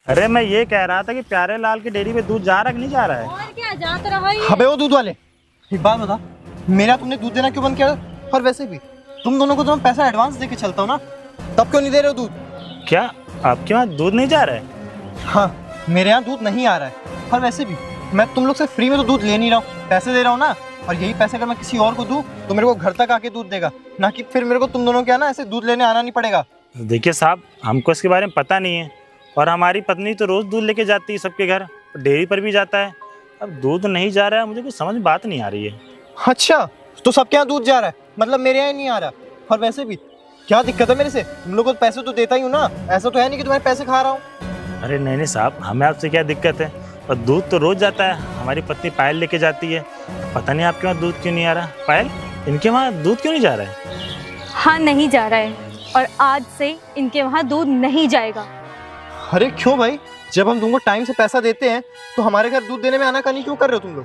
अरे मैं ये कह रहा था कि प्यारे लाल की डेयरी पे दूध जा रहा कि नहीं जा रहा है? और क्या जा तो रहा है। अबे वो दूध वाले, एक बात बता, मेरा तुमने दूध देना क्यों बंद किया? और वैसे भी तुम दोनों को तो मैं पैसा एडवांस दे के चलता हूँ ना, तब क्यों नहीं दे रहे हो दूध? क्या आपके वहाँ दूध नहीं जा रहा है? हाँ, मेरे यहाँ दूध नहीं आ रहा है। और वैसे भी मैं तुम लोग से फ्री में तो दूध ले नहीं रहा हूँ, पैसे दे रहा हूँ ना। और यही पैसे अगर मैं किसी और को दूँ तो मेरे को घर तक आके दूध देगा, ना कि फिर मेरे को तुम दोनों के यहाँ ना ऐसे दूध लेने आना नहीं पड़ेगा। देखिए साहब, हमको इसके बारे में पता नहीं है और हमारी पत्नी तो रोज़ दूध लेके जाती है सबके घर, डेयरी पर भी जाता है। अब दूध नहीं जा रहा है, मुझे कुछ समझ में बात नहीं आ रही है। अच्छा, तो सबके यहाँ दूध जा रहा है, मतलब मेरे यहाँ नहीं आ रहा। और वैसे भी क्या दिक्कत है मेरे से? तुम लोगों को पैसे तो देता ही हूँ ना, ऐसा तो है नहीं कि तुम्हारे पैसे खा रहा हूँ। अरे नहीं नहीं साहब, हमें आपसे क्या दिक्कत है? और दूध तो रोज़ जाता है, हमारी पत्नी पायल लेके जाती है। पता नहीं आपके वहाँ दूध क्यों नहीं आ रहा। पायल, इनके वहाँ दूध क्यों नहीं जा रहा है? हाँ, नहीं जा रहा है और आज से इनके वहाँ दूध नहीं जाएगा। अरे क्यों भाई, जब हम तुमको टाइम से पैसा देते हैं तो हमारे घर दूध देने में आनाकानी क्यों कर रहे हो तुम लोग?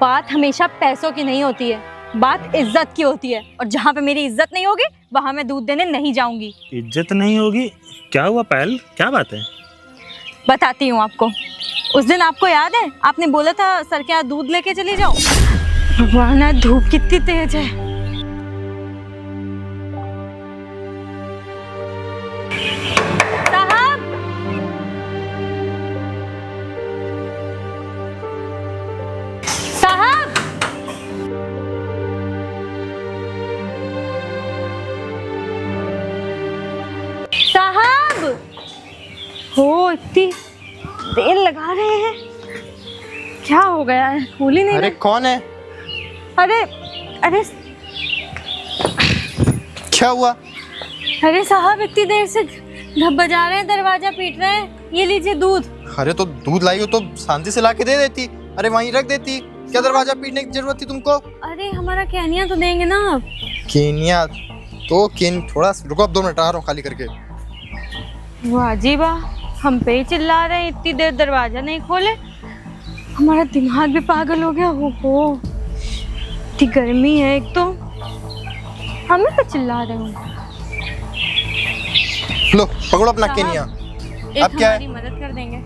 बात हमेशा पैसों की नहीं होती है, बात इज्जत की होती है। और जहाँ पे मेरी इज्जत नहीं होगी वहाँ मैं दूध देने नहीं जाऊंगी। इज्जत नहीं होगी? क्या हुआ पायल, क्या बात है? बताती हूँ आपको। उस दिन आपको याद है, आपने बोला था सर के यहाँ दूध लेके चली जाओ। भगवान, धूप कितनी तेज है। साहब, साहब, साहब, हो इतनी देर लगा रहे हैं, क्या हो गया है? भूल ही नहीं अरे रहे। कौन है? अरे अरे क्या हुआ? अरे साहब, इतनी देर से ढब बजा रहे हैं, दरवाजा पीट रहे हैं। ये लीजिए दूध। अरे तो दूध लाई हो तो शांति से लाके दे देती, अरे वहीं रख देती, क्या दरवाजा पीटने की जरूरत थी तुमको? अरे हमारा कहनिया तो देंगे ना आप। केनिया तो थोड़ा रुको, अब 2 मिनट आ रहा हूँ खाली करके। वो अजीबा, हम पे ही चिल्ला रहे हैं, इतनी देर दरवाजा नहीं खोले। हमारा दिमाग भी पागल हो गया। हो इतनी गर्मी है, एक तो हमें तो चिल्ला रहे हो। लो पकड़ो अपना साहब, केनिया। एक अब क्या है? हमारी मदद कर देंगे?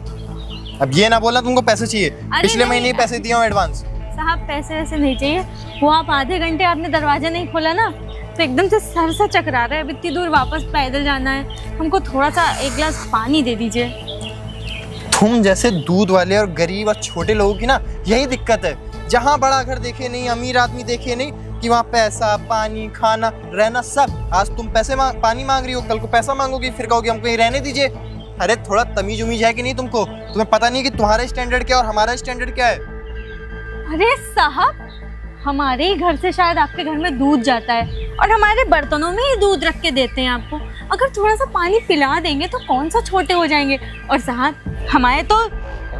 अब ये ना बोलना तुमको पैसे चाहिए, पिछले नहीं, महीने ही पैसे दिए हूँ एडवांस। साहब, पैसे वैसे नहीं चाहिए। वो आप आधे घंटे आपने दरवाजा नहीं खोला ना, तो एकदम से सर सा चकरा रहा है। अब इतनी दूर वापस पैदल जाना है, हमको थोड़ा सा एक गिलास पानी दे दीजिए। तुम जैसे दूध वाले और गरीब और छोटे लोगों की ना यही दिक्कत है। जहाँ बड़ा घर देखे नहीं, अमीर आदमी देखे नहीं, कि वहाँ पैसा, पानी, खाना, रहना सब। आज तुम पानी मांग रही हो, कल को पैसा मांगोगी, फिर कहोगे हमको यहीं रहने दीजिए। अरे थोड़ा तमीज उमीज है कि नहीं तुमको? तुम्हें पता नहीं कि तुम्हारा स्टैंडर्ड क्या और हमारा स्टैंडर्ड क्या है? अरे साहब, हमारे ही घर से शायद आपके घर में दूध जाता है और हमारे बर्तनों में ही दूध रख के देते हैं आपको। अगर थोड़ा सा पानी पिला देंगे तो कौन सा छोटे हो जाएंगे। और साहब,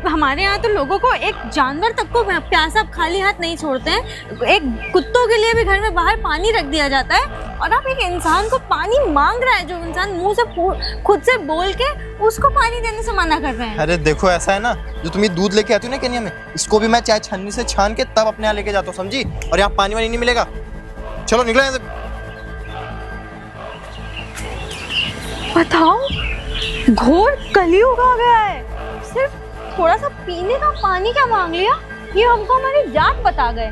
हमारे यहाँ तो लोगों को, एक जानवर तक को प्यासा खाली हाथ नहीं छोड़ते हैं। एक कुत्तों के लिए भी घर में बाहर पानी रख दिया जाता है। और आप एक इंसान को पानी मांग रहा है, जो इंसान मुंह से खुद से बोल के उसको पानी देने से मना कर रहे हैं। अरे देखो, ऐसा है ना, जो तुम ये दूध लेके आती हो ना केनिया में, इसको भी मैं चाय छन्नी से छान के तब अपने यहाँ लेके जाता हूँ, समझी? और यहाँ पानी वानी नहीं मिलेगा। चलो निकलो यहाँ से। बताओ, घोर कलयुग आ गया है। सिर्फ थोड़ा सा पीने का पानी क्या मांग लिया, ये हमको हमारी जात बता गए।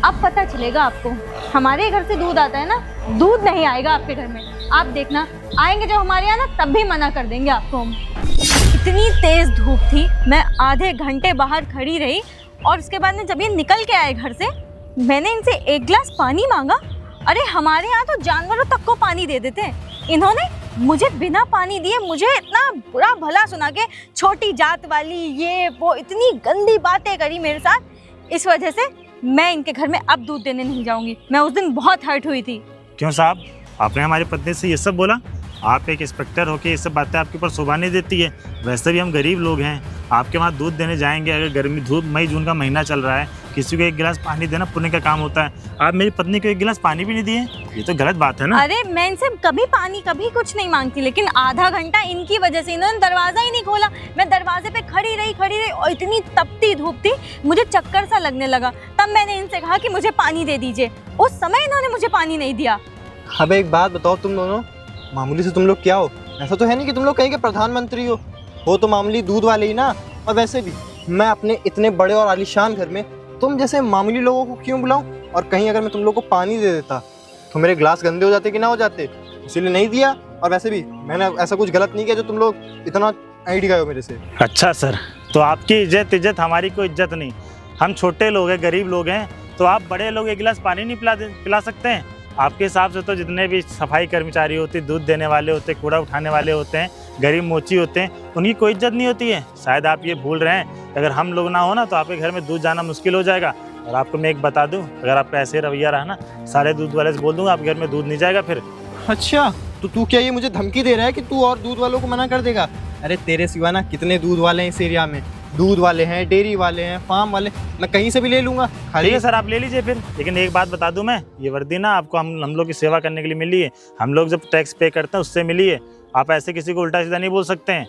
अब पता चलेगा आपको, हमारे घर से दूध आता है ना, दूध नहीं आएगा आपके घर में। आप देखना, आएंगे जब हमारे यहाँ ना, तब भी मना कर देंगे आपको हम। इतनी तेज धूप थी, मैं आधे घंटे बाहर खड़ी रही और उसके बाद में जब ये निकल के आए घर से, मैंने इनसे एक गिलास पानी मांगा। अरे हमारे यहाँ तो जानवरों तक को पानी दे देते हैं, इन्होंने मुझे बिना पानी दिए मुझे इतना बुरा भला सुना के छोटी जात वाली, ये वो इतनी गंदी बातें करी मेरे साथ। इस वजह से मैं इनके घर में अब दूध देने नहीं जाऊंगी। मैं उस दिन बहुत हर्ट हुई थी। क्यों साहब, आपने हमारी पत्नी से ये सब बोला? आप एक इंस्पेक्टर होके ये सब बातें आपके ऊपर शोभा नहीं देती है? वैसे भी हम गरीब लोग हैं, आपके वहाँ दूध देने जाएंगे, अगर गर्मी, धूप, मई जून का महीना चल रहा है, किसी को एक गिलास पानी देना पुण्य का काम होता है। आप मेरी पत्नी को एक गिलास पानी भी नहीं दिए, ये तो गलत बात है ना। अरे मैं इनसे कभी पानी, कभी कुछ नहीं मांगती, लेकिन आधा घंटा इनकी वजह से इन्होंने दरवाजा ही नहीं खोला। मैं दरवाजे पे खड़ी रही और इतनी तपती धूप थी, मुझे चक्कर सा लगने लगा। तब मैंने इनसे कहा कि मुझे पानी दे दीजिए, उस समय इन्होंने मुझे पानी नहीं दिया। अब एक बात बताओ, तुम दोनों मामूली से तुम लोग क्या हो? ऐसा तो है नहीं कि तुम लोग कहीं के प्रधानमंत्री हो। हो तो मामूली दूध वाले ही ना। और वैसे भी मैं अपने इतने बड़े और आलीशान घर में तुम जैसे मामूली लोगों को क्यों बुलाऊं? और कहीं अगर मैं तुम लोगों को पानी दे देता तो मेरे ग्लास गंदे हो जाते कि ना हो जाते, इसीलिए नहीं दिया। और वैसे भी मैंने ऐसा कुछ गलत नहीं किया जो तुम लोग इतना आइड गए हो मेरे से। अच्छा सर, तो आपकी इज्जत हमारी कोई इज्जत नहीं। हम छोटे लोग हैं, गरीब लोग हैं, तो आप बड़े लोग एक गिलास पानी नहीं पिला सकते हैं? आपके हिसाब से तो जितने भी सफाई कर्मचारी होते, दूध देने वाले होते, कूड़ा उठाने वाले होते हैं, गरीब मोची होते हैं, उनकी कोई इज्जत नहीं होती है। शायद आप ये भूल रहे हैं, अगर हम लोग ना हो ना तो आपके घर में दूध जाना मुश्किल हो जाएगा। और आपको मैं एक बता दूं, अगर आपका ऐसे रवैया रहा ना, सारे दूध वाले से बोल दूंगा आपके घर में दूध नहीं जाएगा फिर। अच्छा, तो तू क्या ये मुझे धमकी दे रहा है कि तू और दूध वालों को मना कर देगा? अरे तेरे सिवा ना कितने दूध वाले हैं इस एरिया में। दूध वाले हैं, डेयरी वाले हैं, फार्म वाले, मैं कहीं से भी ले लूंगा। ठीक है सर, आप ले लीजिए फिर। लेकिन एक बात बता दूं मैं, ये वर्दी ना आपको हम लोग की सेवा करने के लिए मिली है। हम लोग जब टैक्स पे करते हैं उससे मिली है। आप ऐसे किसी को उल्टा सीधा नहीं बोल सकते हैं।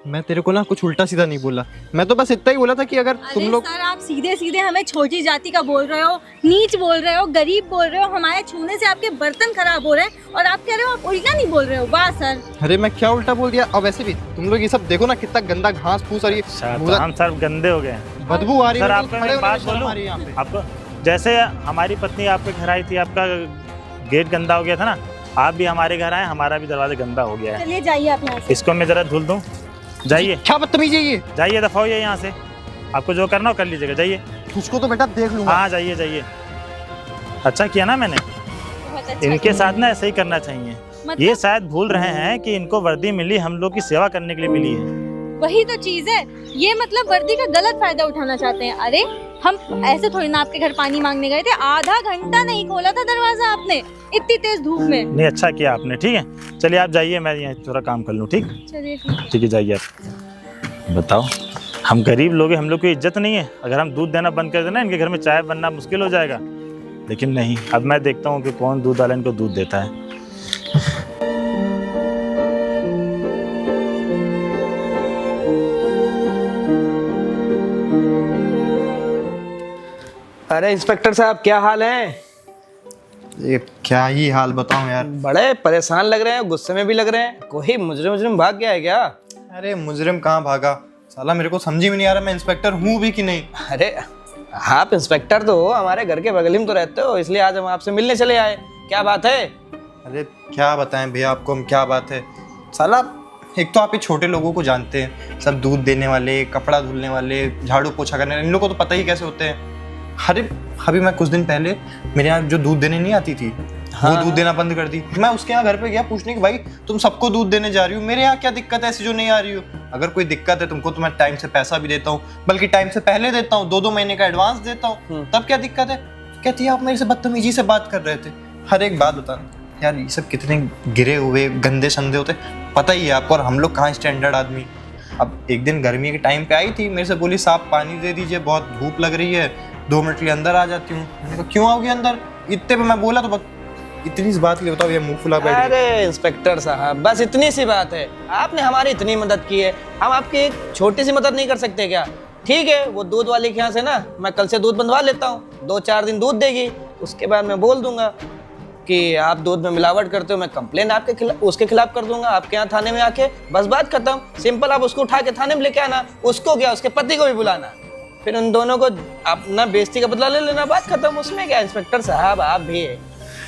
मैं तेरे को ना कुछ उल्टा सीधा नहीं बोला, मैं तो बस इतना ही बोला था कि अगर तुम लोग। सर आप सीधे सीधे हमें छोटी जाति का बोल रहे हो, नीच बोल रहे हो, गरीब बोल रहे हो, हमारे छूने से आपके बर्तन खराब हो रहे हैं और आप कह रहे हो आप उल्टा नहीं बोल रहे हो। वाह सर। अरे मैं क्या उल्टा बोल दिया? और वैसे भी तुम लोग ये सब देखो ना, कितना गंदा घास फूस और ये तो हम सर गंदे हो गए, बदबू आ रही है। सर आपको मैं बात बोलूं, आपको जैसे हमारी पत्नी आपके घर आई थी, आपका गेट गंदा हो गया था ना, आप भी हमारे घर आए, हमारा भी दरवाजा गंदा हो गया है। चलिए जाइए आप यहाँ से। इसको मैं जरा धुल दूं? जाइए। क्या बदतमीजी है ये? जाइए, दफा होइए यहाँ से। आपको जो करना हो कर लीजिएगा, जाइए। तुझको तो बेटा देख लूंगा। हाँ जाइए जाइए। अच्छा किया ना मैंने। अच्छा इनके साथ ना ऐसे ही करना चाहिए। मतलब? ये शायद भूल रहे हैं कि इनको वर्दी मिली हम लोग की सेवा करने के लिए मिली है। वही तो चीज है, ये मतलब वर्दी का गलत फायदा उठाना चाहते हैं। अरे हम ऐसे थोड़ी ना आपके घर पानी मांगने गए थे, आधा घंटा नहीं खोला था दरवाजा आपने इतनी तेज धूप में। नहीं, अच्छा किया आपने। ठीक है चलिए आप जाइए, मैं यहाँ थोड़ा काम कर लूँ। ठीक, चलिए ठीक है, जाइए आप। बताओ, हम गरीब लोग हैं, हम लोग की इज्जत नहीं है? अगर हम दूध देना बंद कर देना, इनके घर में चाय बनना मुश्किल हो जाएगा। लेकिन नहीं, अब मैं देखता हूँ कि कौन दूध वाला इनको दूध देता है। अरे इंस्पेक्टर साहब, क्या हाल है? ये क्या ही हाल बताऊं यार। बड़े परेशान लग रहे हैं, गुस्से में भी लग रहे हैं। कोई मुजरिम भाग गया है क्या? अरे मुजरिम कहाँ भागा साला, मेरे को समझ में नहीं आ रहा मैं इंस्पेक्टर हूँ भी कि नहीं। अरे आप इंस्पेक्टर तो हो, हमारे घर के बगल में तो रहते हो, इसलिए आज हम आपसे मिलने चले आए। क्या बात है? अरे क्या बताएं भैया आपको हम, क्या बात है साला। एक तो आप ये छोटे लोगों को जानते हैं, सब दूध देने वाले, कपड़ा धुलने वाले, झाड़ू पोछा करने वाले, इन लोगों को तो पता ही कैसे होते हैं। अरे अभी मैं कुछ दिन पहले मेरे यहाँ जो दूध देने नहीं आती थी, हाँ, वो दूध देना बंद कर दी। मैं उसके यहाँ घर पे गया पूछने की, भाई तुम सबको दूध देने जा रही हो, मेरे यहाँ क्या दिक्कत है ऐसी जो नहीं आ रही हो? अगर कोई दिक्कत है तुमको तो मैं टाइम से पैसा भी देता हूँ, बल्कि टाइम से पहले देता हूँ, 2-2 महीने का एडवांस देता हूँ, तब क्या दिक्कत है? कहती है आप मेरे से बदतमीजी से बात कर रहे थे। हर एक बात बता यार, ये सब कितने गिरे हुए गंदे संदे होते पता ही है आपको, और हम लोग कहाँ स्टैंडर्ड आदमी। अब एक दिन गर्मी के टाइम पे आई थी, मेरे से बोली साफ पानी दे दीजिए, बहुत धूप लग रही है, 2 मिनट के लिए अंदर आ जाती हूँ। मैंने कहा क्यों आओगी अंदर? इतने पे मैं बोला तो इतनी सी बात के लिए बताओ ये मुंह फुला बैठ। अरे इंस्पेक्टर साहब, बस इतनी सी बात है, आपने हमारी इतनी मदद की है, हम आपकी एक छोटी सी मदद नहीं कर सकते क्या? ठीक है, वो दूध वाले के यहाँ से ना मैं कल से दूध बंधवा लेता हूँ, 2-4 दिन दूध देगी, उसके बाद मैं बोल दूंगा कि आप दूध में मिलावट करते हो, मैं कंप्लेन आपके खिलाफ उसके खिलाफ कर दूंगा आपके यहाँ थाने में आके, बस बात खत्म। सिंपल, आप उसको उठा के थाने में लेके आना, उसको क्या उसके पति को भी बुलाना, फिर उन दोनों को अपना बेइज्जती का बदला ले लेना, बात खत्म। उसमें क्या इंस्पेक्टर साहब, आप भी।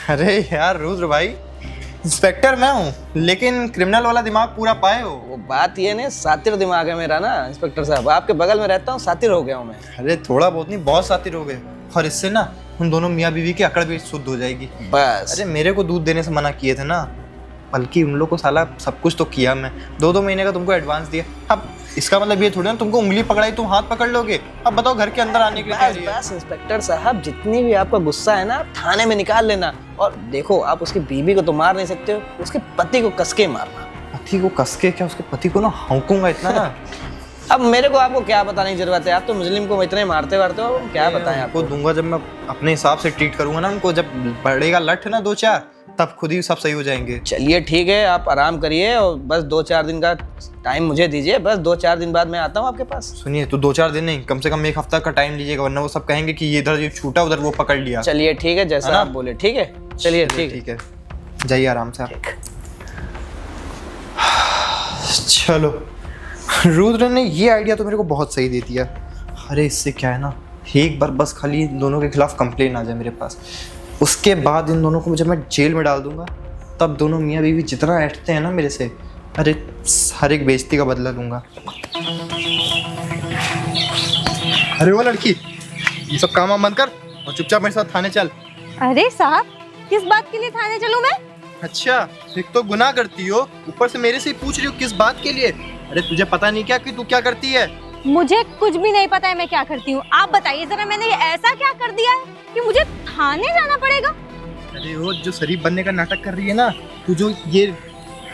अरे यार रुद्र भाई, इंस्पेक्टर मैं हूँ लेकिन क्रिमिनल वाला दिमाग पूरा पाए हो। वो बात ये नहीं, सातिर दिमाग है मेरा ना इंस्पेक्टर साहब, आपके बगल में रहता हूँ, सातिर हो गया हूँ मैं। अरे थोड़ा बहुत नहीं, बहुत सातिर हो गए, और इससे ना उन दोनों मियाँ बीवी की अकड़ भी शुद्ध हो जाएगी बस। अरे मेरे को दूध देने से मना किए थे ना, बल्कि उन लोग को साला सब कुछ तो किया मैं, 2-2 महीने का तुमको एडवांस दिया। अब इसका मतलब ये थोड़ी ना तुमको उंगली पकड़ाई तुम हाथ पकड़ लोगे। अब बताओ घर के अंदर आने के लिए। बस इंस्पेक्टर साहब, जितनी भी आपका गुस्सा है ना आप थाने में निकाल लेना, और देखो आप उसकी बीवी को तो मार नहीं सकते हो, उसके पति को कसके मारना। पति को कसके क्या, उसके पति को ना हौंकूंगा इतना ना। अब मेरे को आपको क्या बताने की जरूरत है, आप तो मुस्लिम को इतने मारते वारते हो, क्या बताएं आपको? दूंगा जब मैं अपने हिसाब से ट्रीट करूंगा ना उनको, जब बढ़ेगा लठ ना 2-4, तब खुद ही सब सही हो जाएंगे। चलिए ठीक है, आप आराम करिए और बस 2-4 दिन का टाइम मुझे दीजिए, बस 2-4 दिन बाद मैं आता हूँ आपके पास। सुनिए, तो 2-4 दिन नहीं, कम से कम 1 हफ्ता का टाइम लीजिएगा, वरना वो सब कहेंगे कि ये इधर जो छूटा उधर वो पकड़ लिया। चलिए ठीक है, जैसा आप बोले। ठीक है, चलिए ठीक है, जाइए आराम से आप। चलो रुद्र ने ये आइडिया तो मेरे को बहुत सही दे दिया। अरे इससे क्या है ना, एक बार बस खाली इन दोनों के खिलाफ कंप्लेन आ जाए मेरे पास, उसके बाद इन दोनों को जब मैं जेल में डाल दूंगा, तब दोनों मियाँ बीवी जितना ऐठते हैं ना मेरे से, अरे हर एक बेइज्जती का बदला लूंगा। अरे वो लड़की, ये सब काम बंद कर और चुपचाप मेरे साथ थाने चल। अरे साहब, किस बात के लिए थाने चलूं मैं? अच्छा, एक तो गुनाह करती हो, ऊपर से मेरे से ही पूछ रही हो किस बात के लिए? अरे तुझे पता नहीं क्या कि तू क्या करती है? मुझे कुछ भी नहीं पता है मैं क्या करती हूँ। आप बताइए जरा, मैंने ऐसा क्या कर दिया है कि मुझे थाने जाना पड़ेगा? अरे वो जो शरीफ बनने का नाटक कर रही है ना, तू जो ये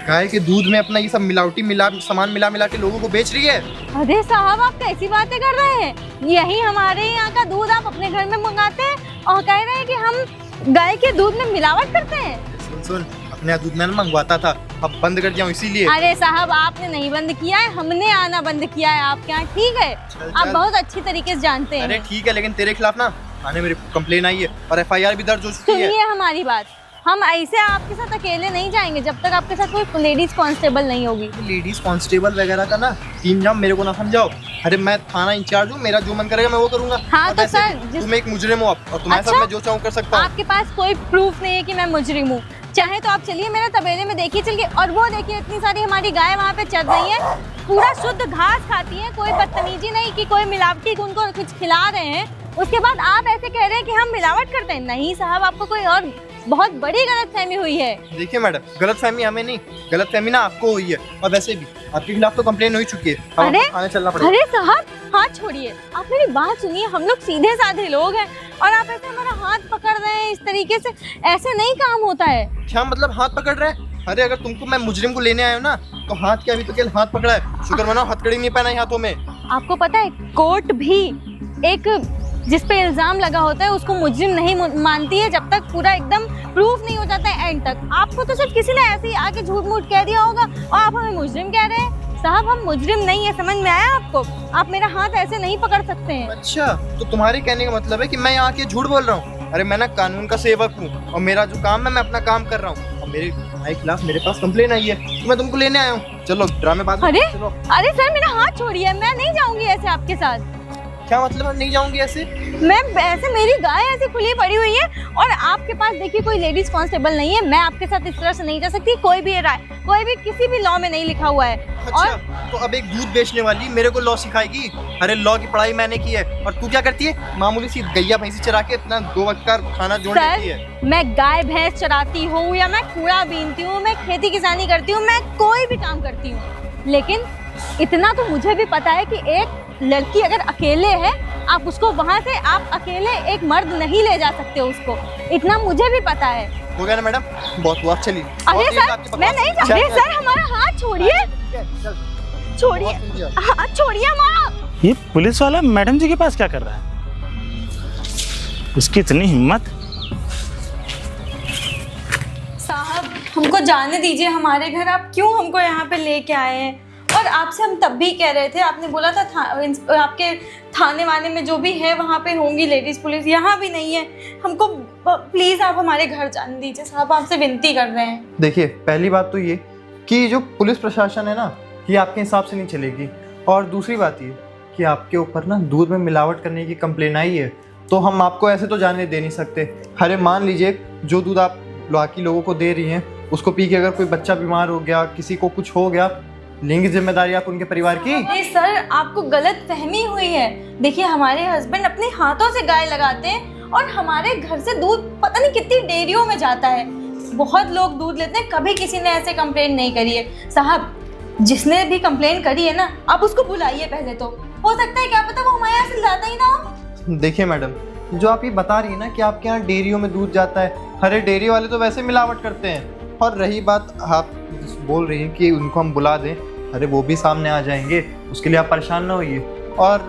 गाय के दूध में अपना ये सब सामान मिला के लोगों को बेच रही है। अरे साहब, आप कैसी बातें कर रहे हैं? यही हमारे यहाँ का दूध आप अपने घर में मंगाते हैं और कह रहे हैं कि हम गाय के दूध में मिलावट करते हैं। सुन, अपने यहाँ दूध मैंने मंगवाता था, अब बंद कर दिया हूँ इसीलिए। अरे साहब, आपने नहीं बंद किया है, हमने आना बंद किया है आपके यहाँ, ठीक है? आप बहुत अच्छी तरीके से जानते हैं। अरे ठीक है, लेकिन तेरे खिलाफ ना थाने मेरी कंप्लेन आई है और FIR भी दर्ज हो चुकी है। सुनिए हमारी बात, हम ऐसे आपके साथ अकेले नहीं जाएंगे जब तक आपके साथ कोई लेडीज कांस्टेबल नहीं होगी। लेडीज कांस्टेबल वगैरह का ना तीन जाम मेरे को ना समझाओ। अरे मैं थाना इंचार्ज हूँ, मेरा जो मन करेगा मैं वो करूंगा। हाँ तो सर, तुम एक मुजरिम हो और तुम्हारे साथ मैं जो चाहूँ कर सकता हूँ। आपके पास कोई प्रूफ नहीं है कि मैं मुजरिम हूँ। चाहे तो आप चलिए मेरे तबेले में देखिए चल के, और वो देखिए इतनी सारी हमारी गाय वहाँ पे चल रही है, पूरा शुद्ध घास खाती है, कोई बदतमीजी नहीं कि कोई मिलावटी उनको कुछ खिला रहे हैं। उसके बाद आप ऐसे कह रहे हैं कि हम मिलावट करते हैं। नहीं साहब, आपको कोई और बहुत बड़ी गलतफहमी हुई है। देखिए मैडम, गलतफहमी हमें नहीं, गलतफहमी ना आपको हुई है, और वैसे भी आपके खिलाफ तो कंप्लेन हो ही चुकी है। अब अरे थाने चलना पड़ेगा। अरे साहब, हाथ छोड़िए, आप मेरी बात सुनिए। हम लोग सीधे साधे लोग हैं और आप ऐसे हमारा हाथ पकड़ रहे हैं इस तरीके से, ऐसे नहीं काम होता है। क्या मतलब हाथ पकड़ रहे हैं? अरे अगर तुमको मैं मुजरिम को लेने आया हूँ ना, तो हाथ क्या अभी तो केवल हाथ पकड़ा है, शुक्र मनाओ हथकड़ी नहीं पहना है हाथों में। आपको पता है, कोर्ट भी एक जिस पे इल्जाम लगा होता है उसको मुजरिम नहीं मानती है जब तक पूरा एकदम प्रूफ नहीं हो जाता है एंड तक। आपको तो सिर्फ किसी ने ऐसे ही आके झूठ मूठ कह दिया होगा और आप हमें मुजरिम कह रहे हैं। साहब, हम मुजरिम नहीं है, समझ में आया आपको? आप मेरा हाथ ऐसे नहीं पकड़ सकते हैं। अच्छा, तो तुम्हारे कहने का मतलब है कि मैं यहाँ आके झूठ बोल रहा हूँ? अरे मैं ना कानून का सेवक हूँ और मेरा जो काम है मैं अपना काम कर रहा हूँ, और मेरे भाई खिलाफ मेरे पास कंप्लेन आई है तो मैं तुमको लेने आया हूँ। चलो ड्रामे बाद में। अरे चलो। अरे सर, मेरा हाथ छोड़िए, मैं नहीं जाऊंगी ऐसे आपके साथ। क्या मतलब मैं नहीं जाऊंगी ऐसे? मैं ऐसे, मेरी गाय ऐसी खुली पड़ी हुई है और आपके पास देखिए कोई लेडीज कांस्टेबल नहीं है। मैं आपके साथ इस तरह से नहीं जा सकती। कोई भी राय, कोई भी किसी भी लॉ में नहीं लिखा हुआ है। अच्छा, और तो अब एक दूध बेचने वाली मेरे को लॉ सिखाएगी? अरे लॉ की पढ़ाई मैंने की है, और तू क्या करती है? मामूली सी गैया भैंसी चरा के अपना 2 वक्त का खाना जोड़ लेती है। सर, मैं गाय भैंस चराती हूँ या मैं कूड़ा बीनती हूँ, मैं खेती किसानी करती हूँ, मैं कोई भी काम करती हूँ, लेकिन इतना तो मुझे भी पता है कि एक लड़की अगर अकेले है, आप उसको वहाँ से आप अकेले एक मर्द नहीं ले जा सकते उसको, इतना मुझे भी पता है। हो गया ना मैडम, बहुत हुआ, चलिए। अरे सर, मैं नहीं जा रही सर, हमारा हाथ छोड़िए, छोड़िए, हाथ छोड़िए हमारा। ये पुलिस वाला मैडम जी के पास क्या कर रहा है? उसकी इतनी हिम्मत। साहब, हमको जाने दीजिए हमारे घर। आप क्यों हमको यहाँ पे लेके आए हैं? और आपसे हम तब भी कह रहे थे, आपने बोला था आपके थाने वाने में जो भी है वहाँ पे होंगी लेडीज पुलिस, यहाँ भी नहीं है। हमको प्लीज आप हमारे घर जाने दीजिए साहब, आपसे विनती कर रहे हैं। देखिए, पहली बात तो ये कि जो पुलिस प्रशासन है ना, ये आपके हिसाब से नहीं चलेगी, और दूसरी बात ये कि आपके ऊपर ना दूध में मिलावट करने की कंप्लेन आई है, तो हम आपको ऐसे तो जाने दे नहीं सकते। अरे मान लीजिए जो दूध आप बाकी लोगों को दे रही हैं, उसको पी के अगर कोई बच्चा बीमार हो गया, किसी को कुछ हो गया, लेंगे जिम्मेदारी आप उनके परिवार की? नहीं सर, आपको गलत फहमी हुई है। देखिए, हमारे हस्बैंड अपने हाथों से गाय लगाते हैं और हमारे घर से दूध पता नहीं कितनी डेयरियों में जाता है, बहुत लोग दूध लेते हैं, कभी किसी ने ऐसे कंप्लेन नहीं करी है। साहब, जिसने भी कंप्लेन करी है ना, आप उसको बुलाइए पहले तो, हो सकता है क्या पता वो हमारे यहाँ से लाता ही ना हो। देखिए मैडम, जो आप ये बता रही है ना कि आपके यहाँ डेयरियों में दूध जाता है, अरे डेयरी वाले तो वैसे मिलावट करते हैं। और रही बात आप बोल रही हैं कि उनको हम बुला दें, अरे वो भी सामने आ जाएंगे, उसके लिए आप परेशान ना होइए। और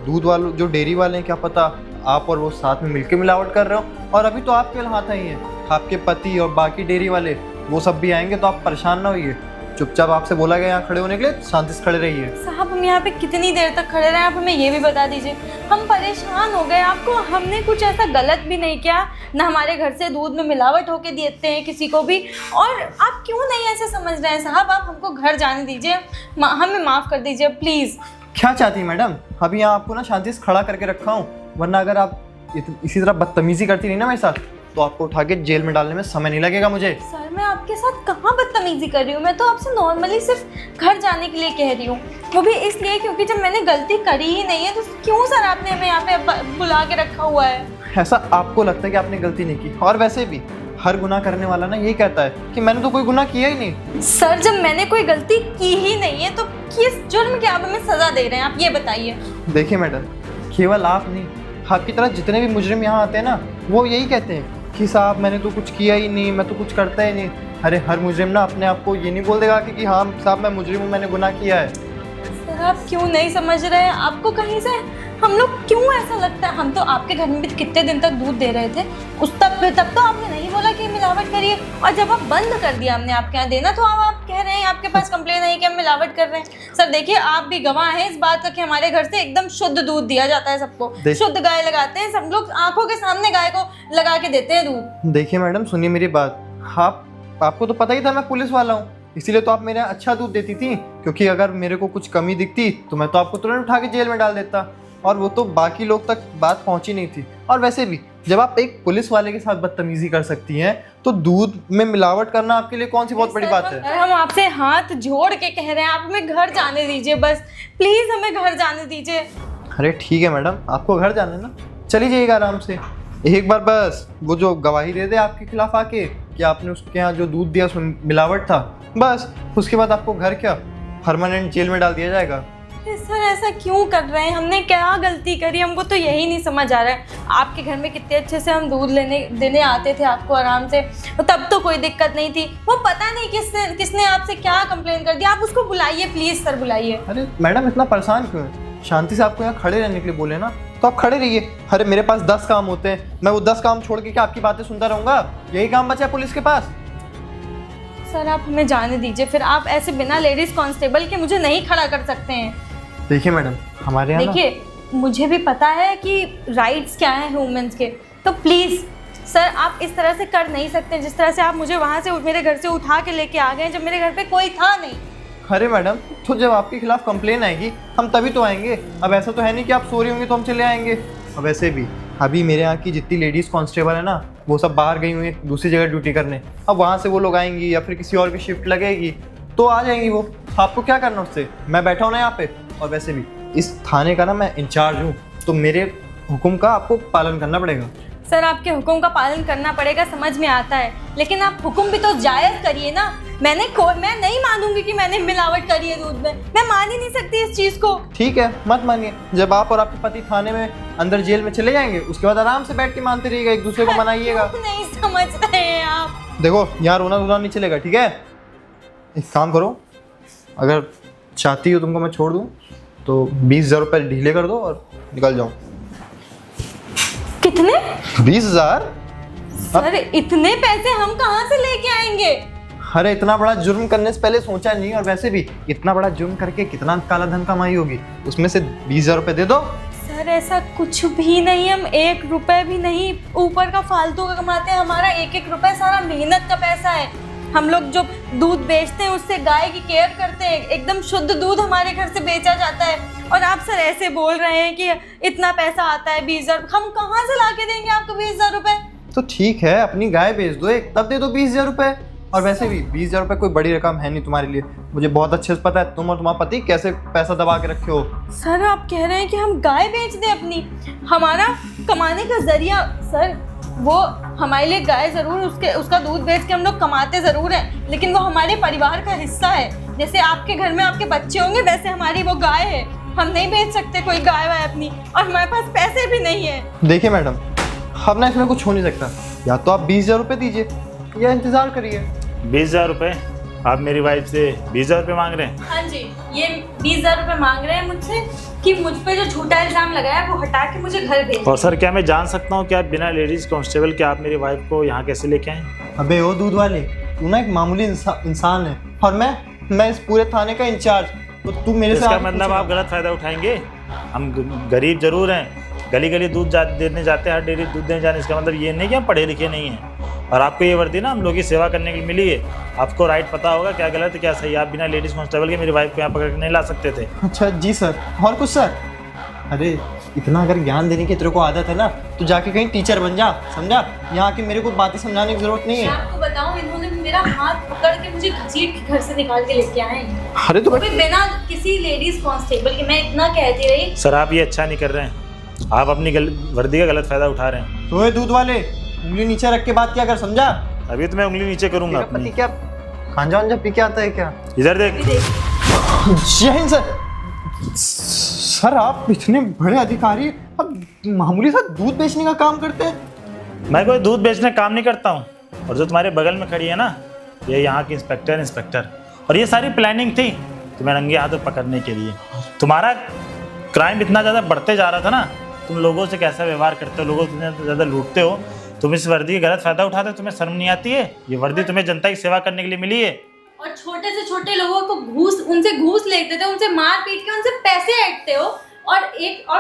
दूध वालों, जो डेयरी वाले हैं, क्या पता आप और वो साथ में मिलकर मिलावट कर रहे हो, और अभी तो आप केवल हाथ आई हैं, आपके पति और बाकी डेयरी वाले वो सब भी आएंगे, तो आप परेशान ना होइए। चुपचाप आपसे बोला गया यहाँ खड़े होने के लिए, शांति से खड़े रहिए। साहब हम यहाँ पे कितनी देर तक खड़े रहे, आप हमें ये भी बता दीजिए। हम परेशान हो गए, आपको हमने कुछ ऐसा गलत भी नहीं किया, ना हमारे घर से दूध में मिलावट होके देते हैं किसी को भी, और आप क्यों नहीं ऐसे समझ रहे हैं साहब? आप हमको घर जाने दीजिए, हमें माफ़ कर दीजिए प्लीज़। क्या चाहती है मैडम? अभी यहाँ आपको ना शांति से खड़ा करके रखा हूँ, वरना अगर आप इसी तरह बदतमीजी करती रही ना मेरे साथ तो आपको उठा के जेल में डालने में समय नहीं लगेगा मुझे। सर मैं आपके साथ कहाँ बदतमीजी कर रही हूँ, मैं तो आपसे नॉर्मली सिर्फ घर जाने के लिए कह रही हूँ, वो भी इसलिए क्योंकि जब मैंने गलती करी ही नहीं है तो क्यों सर आपने हमें यहाँ पे बुला के रखा हुआ है? ऐसा आपको लगता है कि आपने गलती नहीं की, और वैसे भी हर गुनाह करने वाला ना यही कहता है कि मैंने तो कोई गुनाह किया ही नहीं। सर जब मैंने कोई गलती की ही नहीं है तो किस जुर्म की आप हमें सजा दे रहे हैं, आप ये बताइए। देखिए मैडम, केवल आप नहीं, आपकी तरह जितने भी मुजरिम यहाँ आते हैं ना वो यही कहते हैं कि साहब मैंने तो कुछ किया ही नहीं, मैं तो कुछ करता ही नहीं। अरे हर मुजरिम ना अपने आप को ये नहीं बोल देगा कि हाँ साहब मैं मुजरिम हूँ, मैंने गुनाह किया है। सर आप क्यों नहीं समझ रहे हैं? आपको कहीं से हम लोग क्यों ऐसा लगता है? हम तो आपके घर में भी कितने दिन तक दूध दे रहे थे, तब तो आपने नहीं बोला कि मिलावट करिए, और जब आप बंद कर दिया हमने आपके यहाँ देना तो आप कह रहे हैं आपके पास कंप्लेन है कि हम मिलावट कर रहे हैं। सर देखिए आप भी गवाह हैं इस बात का कि हमारे घर से एकदम शुद्ध दूध दिया जाता है सबको, शुद्ध गाय लगाते हैं, सब लोग आंखों के सामने गाय को लगा के देते हैं दूध। देखिए मैडम सुनिए मेरी बात, आपको तो पता ही था मैं पुलिस वाला हूँ, इसीलिए तो आप मेरे यहाँ अच्छा दूध देती थी, क्योंकि अगर मेरे को कुछ कमी दिखती तो मैं तो आपको तुरंत उठा के जेल में डाल देता, और वो तो बाकी लोग तक बात पहुंची नहीं थी। और वैसे भी जब आप एक पुलिस वाले के साथ बदतमीजी कर सकती हैं तो दूध में मिलावट करना आपके लिए कौन सी बहुत बड़ी बात है? हम आपसे हाथ जोड़ के कह रहे हैं आप हमें घर जाने दीजिए, बस प्लीज हमें घर जाने दीजिए। अरे ठीक है मैडम, आपको घर जाना है ना, चली जाइएगा आराम से। एक बार बस वो जो गवाही दे दे आपके खिलाफ आके कि आपने उसके यहाँ जो दूध दिया उसमें मिलावट था, बस उसके बाद आपको घर क्या परमानेंट जेल में डाल दिया जाएगा। सर ऐसा क्यों कर रहे हैं? हमने क्या गलती करी? हमको तो यही नहीं समझ आ रहा है। आपके घर में कितने अच्छे से हम दूध देने आते थे आपको आराम से, तब तो कोई दिक्कत नहीं थी। वो पता नहीं किसने आपसे क्या कंप्लेन कर दिया। आप उसको बुलाइए प्लीज सर, बुलाइए। अरे मैडम इतना परेशान क्यों है? शांति से आपको यहाँ खड़े रहने के लिए बोले ना, तो आप खड़े रहिए। अरे मेरे पास 10 काम होते हैं, मैं वो 10 काम छोड़ के क्या आपकी बातें सुनता रहूंगा? यही काम बचा है पुलिस के पास। सर आप हमें जाने दीजिए, फिर आप ऐसे बिना लेडीज कांस्टेबल के मुझे नहीं खड़ा कर सकते हैं। देखिए मैडम हमारे यहाँ देखिए मुझे भी पता है कि राइट्स क्या हैं ह्यूमंस के, तो प्लीज़ सर आप इस तरह से कर नहीं सकते जिस तरह से आप मुझे वहाँ से मेरे घर से उठा के लेके आ गए जब मेरे घर पे कोई था नहीं। अरे मैडम तो जब आपके खिलाफ कंप्लेन आएगी हम तभी तो आएंगे। अब ऐसा तो है नहीं कि आप सो रही होंगी तो हम चले आएंगे। अब वैसे भी अभी मेरे यहाँ की जितनी लेडीज़ कांस्टेबल है ना वो सब बाहर गई हुई हैं दूसरी जगह ड्यूटी करने। अब वहाँ से वो लोग आएंगी या फिर किसी और की शिफ्ट लगेगी तो आ जाएंगी वो। आपको क्या करना उससे? मैं बैठा हूँ ना यहाँ पे, और वैसे भी इस थाने का ना मैं इंचार्ज हूँ, तो मेरे हुक्म का आपको पालन करना पड़ेगा। सर आपके हुक्म का पालन करना पड़ेगा, समझ में आता है, लेकिन आप हुक्म भी तो जायज़ करिए ना। मैं नहीं मानूंगी कि मैंने मिलावट करी है दूध में, मैं मान ही नहीं सकती इस चीज़ को। ठीक है मत मानिए, जब आप और आपके पति थाने में अंदर जेल में चले जाएंगे उसके बाद आराम से बैठ के मानते रहिएगा, एक दूसरे को मनाइएगा। नहीं समझ रहे हैं आप। देखो यहाँ रोना धोना नहीं चलेगा, ठीक है? एक काम करो, अगर चाहती हो तुमको मैं छोड़ दूँ तो 20,000 रुपये ढीले कर दो और निकल जाओ। कितने? 20,000? सर इतने पैसे हम कहाँ से लेके आएंगे? अरे इतना बड़ा जुर्म करने से पहले सोचा नहीं, और वैसे भी इतना बड़ा जुर्म करके कितना काला धन कमाई होगी, उसमें से 20,000 रुपये दे दो। सर ऐसा कुछ भी नहीं, हम 1 रुपए भी नहीं ऊपर का फालतू का कमाते हैं। हमारा 1-1 रुपए सारा मेहनत का पैसा है। हम लोग जो दूध बेचते हैं उससे गाय की केयर करते हैं, एकदम शुद्ध दूध हमारे घर से बेचा जाता है, और आप सर ऐसे बोल रहे हैं कि इतना पैसा आता है 20,000। हम कहाँ से ला के देंगे आपको 20,000 रुपये? तो ठीक है अपनी गाय बेच दो एक, तब दे दो 20,000 रुपये। और वैसे भी 20,000 रुपये कोई बड़ी रकम है नहीं तुम्हारे लिए, मुझे बहुत अच्छे से पता है तुम और तुम्हारा पति कैसे पैसा दबा के रखे हो। सर आप कह रहे हैं कि हम गाय बेच दें अपनी, हमारा कमाने का जरिया? सर वो हमारे लिए गाय ज़रूर, उसका दूध बेच के हम लोग कमाते ज़रूर हैं, लेकिन वो हमारे परिवार का हिस्सा है। जैसे आपके घर में आपके बच्चे होंगे वैसे हमारी वो गाय है। हम नहीं बेच सकते कोई गाय वाय अपनी, और हमारे पास पैसे भी नहीं है। देखिए मैडम अब ना इसमें कुछ हो नहीं सकता, या तो आप 20,000 रुपये दीजिए या इंतज़ार करिए। 20,000 रुपये? आप मेरी वाइफ से 20,000 रुपये मांग रहे हैं? हाँ जी, ये 20,000 रुपये मांग रहे हैं मुझसे कि मुझ पे जो झूठा इल्ज़ाम लगाया वो हटा के मुझे घर भेज। और सर क्या मैं जान सकता हूँ कि आप बिना लेडीज कांस्टेबल के आप मेरी वाइफ को यहाँ कैसे लेके आए? अबे ओ दूध वाले, तू ना एक मामूली इंसान है और मैं मैं इस पूरे थाने का इंचार्ज, तो तू मेरे से इसका आगे मतलब पूछेगा। आप गलत फायदा उठाएंगे। हम गरीब जरूर हैं, गली गली दूध देने जाते हैं, हर डेयरी दूध देने जाने, इसका मतलब ये नहीं कि हम पढ़े लिखे नहीं हैं। और आपको ये वर्दी ना हम लोगों की सेवा करने के लिए मिली है। आपको राइट पता होगा क्या गलत है क्या सही। आप बिना लेडीज कांस्टेबल के मेरी वाइफ को यहाँ पकड़ के नहीं ला सकते थे। अच्छा जी सर, और कुछ सर? अरे इतना अगर ज्ञान देने की तेरे को आदत है ना, तो जाके कहीं टीचर बन जा, समझा? यहाँ के मेरे को बातें समझाने की जरूरत नहीं मैं है। आपको बताऊं, इन्होंने मेरा हाथ पकड़ के मुझे घसीट के घर से निकाल के लेके आए हैं। अरे तो वो भी बिना किसी लेडीज कांस्टेबल के। मैं इतना कहती रही। सर आप ये अच्छा नहीं कर रहे हैं, आप अपनी वर्दी का गलत फायदा उठा रहे हैं। तो दूध वाले, उंगली नीचे रख के बात क्या कर, समझा? अभी तो मैं उंगली नीचे करूंगा तेरा पति अपनी। क्या खांजा वांजा पी के आता है क्या? इधर देख। जय हिंद सर। सर आप इतने बड़े अधिकारी, अब मामूली सा दूध बेचने का काम करते हैं? मैं कोई दूध बेचने का काम नहीं करता हूँ। और जो तुम्हारे बगल में खड़ी है ना, ये यहाँ की इंस्पेक्टर, और ये सारी प्लानिंग थी तुम्हें नंगे हाथों पकड़ने के लिए। तुम्हारा क्राइम इतना ज़्यादा बढ़ते जा रहा था ना, तुम लोगों से कैसा व्यवहार करते हो, लोगों से इतना ज़्यादा लूटते हो, तुम इस वर्दी का गलत फायदा उठाते हो, तुम्हें शर्म नहीं आती है? ये वर्दी तुम्हें जनता की सेवा करने के लिए मिली है। और छोटे से छोटे लोगों को उनसे घूस लेते थे, उनसे मार पीट के उनसे पैसे ऐंठते हो। और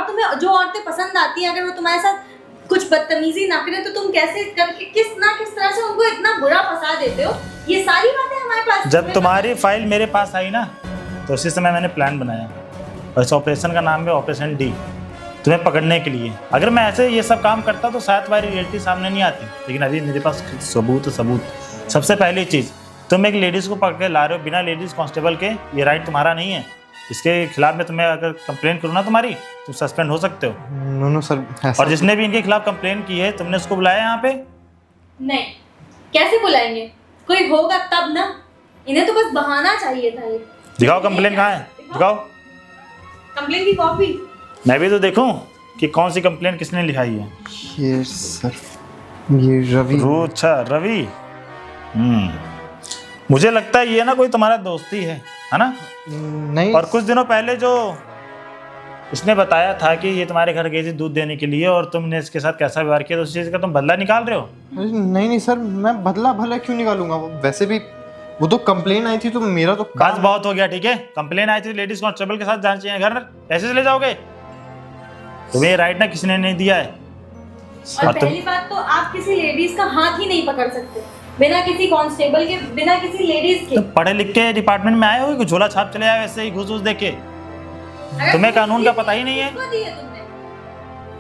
तुम्हें जो औरतें पसंद आती हैं, अगर वो तुम्हारे साथ कुछ बदतमीजी ना करें तो तुम कैसे करके किस तरह से उनको इतना बुरा फंसा देते हो। ये सारी बातें हमारे पास। जब तुम्हारी फाइल मेरे पास आई ना, तो उसी समय मैंने प्लान बनाया, और इस ऑपरेशन का नाम है ऑपरेशन डी, तुम्हें पकड़ने के लिए। अगर मैं ऐसे ये सब काम करता तो शायद तुम्हारी रियलिटी सामने नहीं आती, लेकिन अभी मेरे पास सबूत। सबसे पहली चीज़, तुम एक लेडीज़ को पकड़ के ला रहे हो बिना लेडीज़ कांस्टेबल के, ये राइट तुम्हारा नहीं है। इसके खिलाफ में तुम्हें अगर कंप्लेन करूँ ना तुम्हारी, तुम सस्पेंड हो सकते हो। नो सर, और जिसने भी इनके खिलाफ कंप्लेन की है, तुमने उसको बुलाया यहाँ पे? नहीं, कैसे बुलाएंगे? कोई होगा तब ना। इन्हें तो बस बहाना चाहिए था। ये दिखाओ कंप्लेन कहाँ है, दिखाओ। कंप्लेन की कॉपी। मैं भी तो देखूं कि कौन सी कंप्लेन किसने लिखाई है। ये सर, ये रवि। अच्छा रवि। मुझे लगता है ये ना कोई तुम्हारा दोस्ती है ना? नहीं। और कुछ दिनों पहले जो इसने बताया था कि ये तुम्हारे घर गई थी दूध देने के लिए, और तुमने इसके साथ कैसा व्यवहार किया, तो उस चीज़ का तुम बदला निकाल रहे हो? नहीं सर, मैं बदला भला क्यों निकालूंगा? वैसे भी वो तो कंप्लेन आई थी, तो मेरा तो बस बहुत हो गया, ठीक है? कंप्लेन आई थी लेडीज कांस्टेबल के साथ जाना चाहिए, घर ऐसे चले जाओगे? तुम्हें ये राइट ना किसी ने नहीं दिया है। और पहली बात तो आप किसी लेडीज का हाथ ही नहीं पकड़ सकते बिना किसी कांस्टेबल के, बिना किसी लेडीज के। तो पढ़े लिख के डिपार्टमेंट में आए हो कि झोला छाप चले आए वैसे ही घूस दे के? तुम्हें कानून का पता ही नहीं है।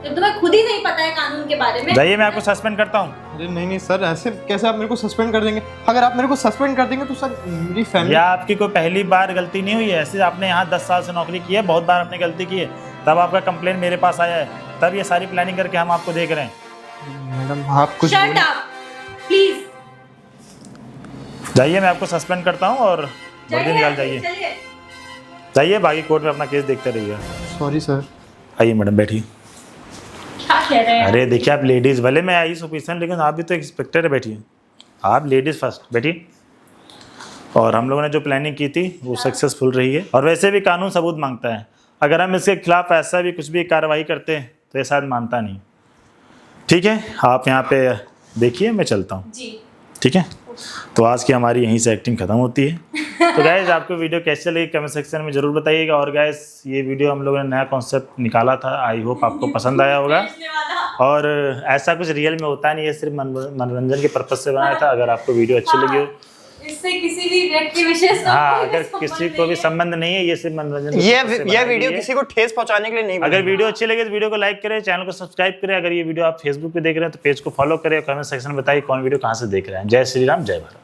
जब तुम्हें खुद ही नहीं पता है कानून के बारे में। जाइए, मैं आपको सस्पेंड करता हूँ। अरे नहीं सर, ऐसे कैसे आप मेरे को सस्पेंड कर देंगे? अगर आप मेरे को सस्पेंड कर देंगे तो सर मेरी फैमिली। या आपकी कोई पहली बार गलती नहीं हुई है? ऐसे आपने यहाँ 10 साल से नौकरी की है, बहुत बार आपने गलती की है, तब आपका कंप्लेन मेरे पास आया है, तब ये सारी प्लानिंग करके हम आपको देख रहे हैं। मैडम आप कुछ शट अप प्लीज। जाइए, मैं आपको सस्पेंड करता हूँ और वर्दी निकाल जाइए। जाइए, बाकी कोर्ट में अपना केस देखते रहिए। Sorry sir. आइए मैडम, बैठिए। क्या कह रहे हैं? अरे देखिए, आप लेडीज़, भले मैं आई सुपरविजन, लेकिन आप भी तो इंस्पेक्टर है, बैठिए। आप लेडीज़ फर्स्ट, बैठिए। और हम लोगों ने जो प्लानिंग की थी वो सक्सेसफुल रही है। और वैसे भी कानून सबूत मांगता है, अगर हम इसके खिलाफ ऐसा भी कुछ भी कार्रवाई करते हैं तो ये शायद मानता नहीं। ठीक है, आप यहाँ पे देखिए, मैं चलता हूँ। जी ठीक है, तो आज की हमारी यहीं से एक्टिंग खत्म होती है। तो गाइस, आपको वीडियो कैसे लगी कमेंट सेक्शन में जरूर बताइएगा। और गाइस, ये वीडियो हम लोगों ने नया कॉन्सेप्ट निकाला था, आई होप आपको पसंद आया होगा। और ऐसा कुछ रियल में होता नहीं है, सिर्फ मनोरंजन के पर्पज से बनाया था। अगर आपको वीडियो अच्छी लगी हो, इससे किसी भी व्यक्ति विशेष को हाँ, कोई अगर संबंध किसी को नहीं भी है। संबंध नहीं है, ये सिर्फ मनोरंजन के ये purpose से ये बनाई वीडियो गई है। किसी को ठेस पहुंचाने के लिए नहीं अगर वीडियो अच्छी लगे तो वीडियो को लाइक करें, चैनल को सब्सक्राइब करें। अगर ये वीडियो आप फेसबुक पे देख रहे हैं तो पेज को फॉलो करें, और कमेंट सेक्शन में बताइए कौन वीडियो कहाँ से देख रहे हैं। जय श्री राम, जय भारत।